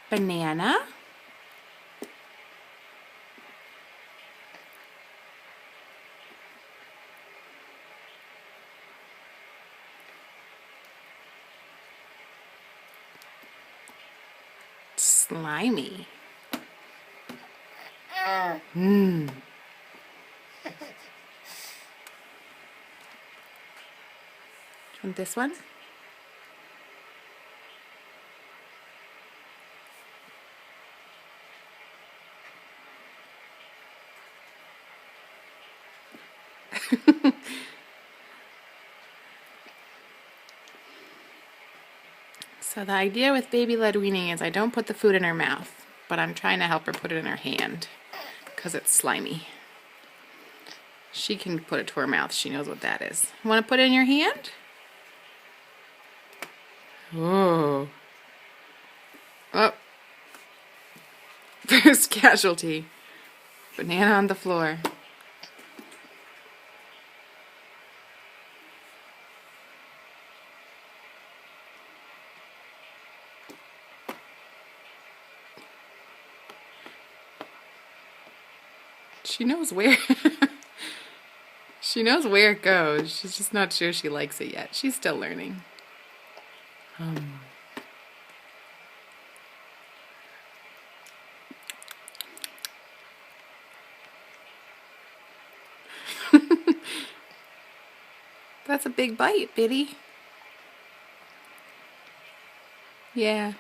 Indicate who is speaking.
Speaker 1: banana, slimy. Mmm. Want this one? So the idea with baby-led weaning is I don't put the food in her mouth, but I'm trying to help her put it in her hand because it's slimy. She can put it to her mouth. She knows what that is. Want to put it in your hand? Oh. Oh. First casualty. Banana on the floor. She knows where. She knows where it goes. She's just not sure she likes it yet. She's still learning. That's a big bite, Biddy. Yeah.